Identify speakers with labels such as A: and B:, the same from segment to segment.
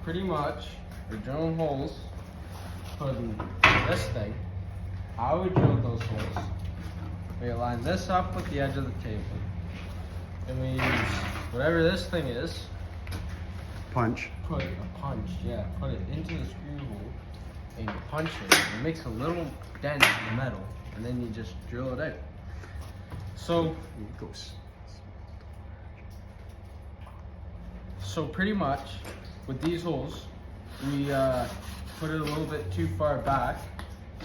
A: pretty much, we're drilling holes, putting this thing. How we drilled those holes. We line this up with the edge of the table. And we use whatever this thing is.
B: Punch.
A: Put a punch, yeah. Put it into the screw hole and you punch it. It makes a little dent in the metal and then you just drill it out. So pretty much with these holes, we put it a little bit too far back.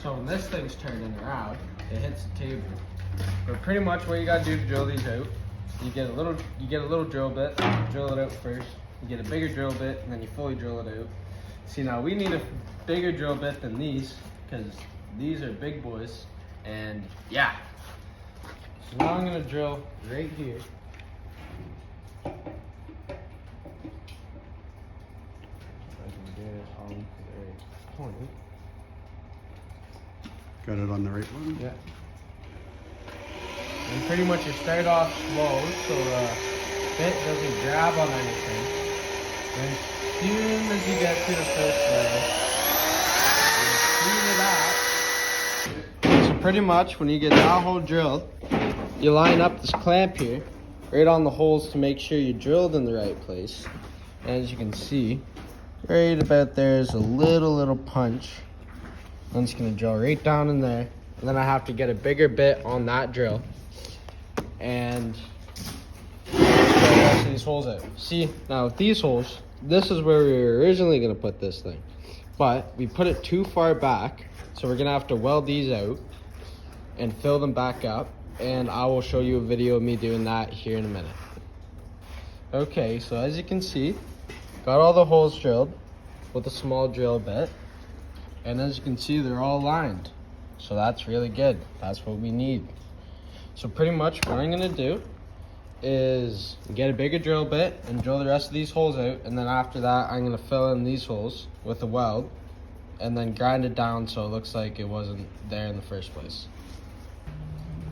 A: So when this thing's turning around, it hits the table. But pretty much what you gotta do to drill these out, you get a little drill bit, drill it out first. You get a bigger drill bit, and then you fully drill it out. See, now we need a bigger drill bit than these, because these are big boys, and yeah. So now I'm gonna drill right here. If I can get it on the right point.
B: Got it on the right one?
A: Yeah. And pretty much you start off slow, so the bit doesn't grab on anything. And as soon as you get to the first layer, you clean it out. So pretty much when you get that hole drilled, you line up this clamp here, right on the holes to make sure you drilled in the right place. And as you can see, right about there is a little punch. I'm just gonna drill right down in there. And then I have to get a bigger bit on that drill. And drill the rest of these holes out. See, now with these holes, this is where we were originally gonna put this thing. But we put it too far back, so we're gonna have to weld these out and fill them back up. And I will show you a video of me doing that here in a minute. Okay, so as you can see, got all the holes drilled with a small drill bit. And as you can see, they're all lined. So that's really good. That's what we need. So pretty much what I'm gonna do is get a bigger drill bit and drill the rest of these holes out. And then after that, I'm gonna fill in these holes with a weld and then grind it down so it looks like it wasn't there in the first place.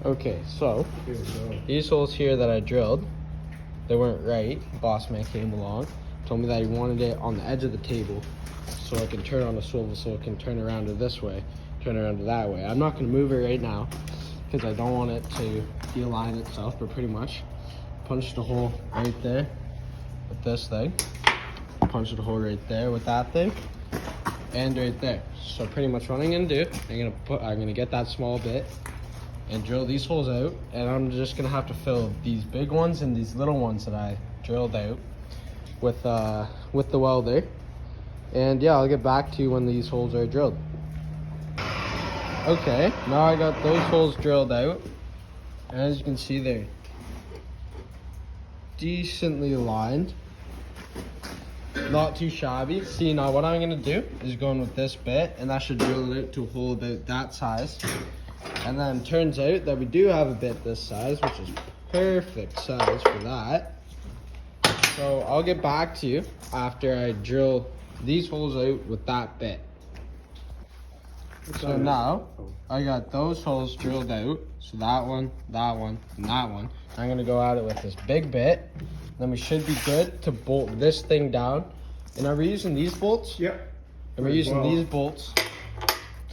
A: Okay, so these holes here that I drilled, they weren't right. Boss man came along, told me that he wanted it on the edge of the table so I can turn on a swivel so it can turn around to this way, turn around to that way. I'm not gonna move it right now because I don't want it to de-align itself, but pretty much punched a hole right there with this thing, punched a hole right there with that thing, and right there. So pretty much what I'm gonna do, I'm gonna get that small bit and drill these holes out, and I'm just gonna have to fill these big ones and these little ones that I drilled out with the welder. And yeah, I'll get back to you when these holes are drilled. Okay, now I got those holes drilled out, and as you can see, they're decently aligned, not too shabby. See, now what I'm gonna do is go in with this bit, and that should drill it out to a hole about that size. And then turns out that we do have a bit this size, which is perfect size for that. So I'll get back to you after I drill these holes out with that bit. So now I got those holes drilled out. So that one, and that one. I'm gonna go at it with this big bit. Then we should be good to bolt this thing down. And are we using these bolts?
B: Yep.
A: And we're using these bolts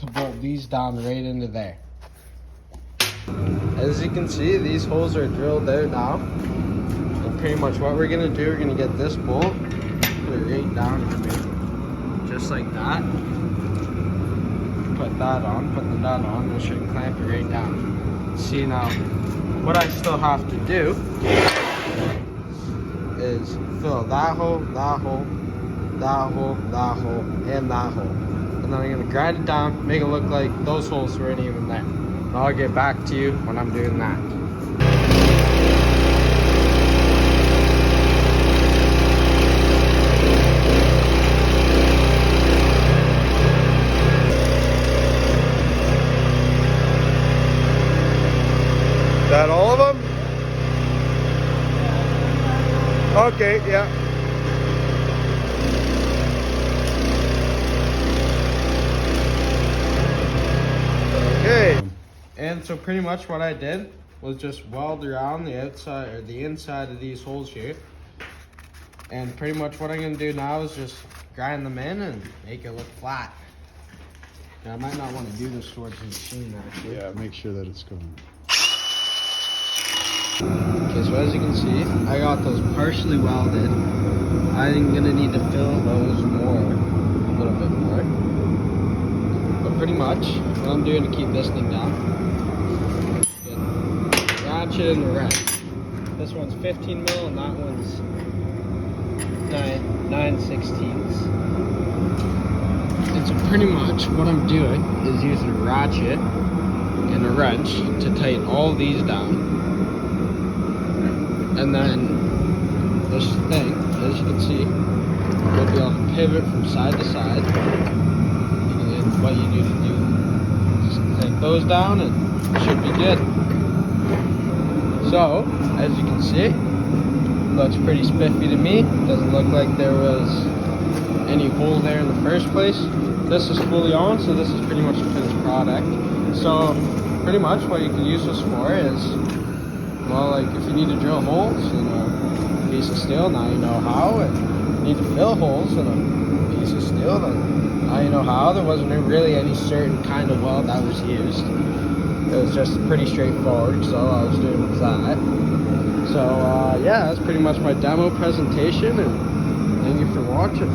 A: to bolt these down right into there. As you can see, these holes are drilled out now. And pretty much what we're gonna do, we're gonna get this bolt, put it right down here, just like that. Put that on, put the nut on, and it should clamp it right down. See, now, what I still have to do is fill that hole, that hole, that hole, that hole, and that hole. And then I'm gonna grind it down, make it look like those holes weren't even there. And I'll get back to you when I'm doing that.
B: That all of them? Okay, yeah.
A: Okay. And so pretty much what I did was just weld around the outside or the inside of these holes here. And pretty much what I'm gonna do now is just grind them in and make it look flat. Now, I might not want to do this towards the machine actually.
B: Yeah, make sure that it's going.
A: Okay, so as you can see, I got those partially welded. I'm gonna need to fill those more, a little bit more. But pretty much, what I'm doing to keep this thing down, ratchet and the wrench. This one's 15 mil and that one's 9/16. And so pretty much what I'm doing is using a ratchet and a wrench to tighten all these down. And then this thing, as you can see, will be able to pivot from side to side. And what you need to do, just clamp those down and it should be good. So, as you can see, looks pretty spiffy to me. Doesn't look like there was any hole there in the first place. This is fully on, so this is pretty much the finished product. So, pretty much what you can use this for is, well, like if you need to drill holes in a piece of steel, now you know how. And you need to fill holes in a piece of steel, then now you know how. There wasn't really any certain kind of weld that was used. It was just pretty straightforward, so all I was doing was that. So yeah, that's pretty much my demo presentation, and thank you for watching.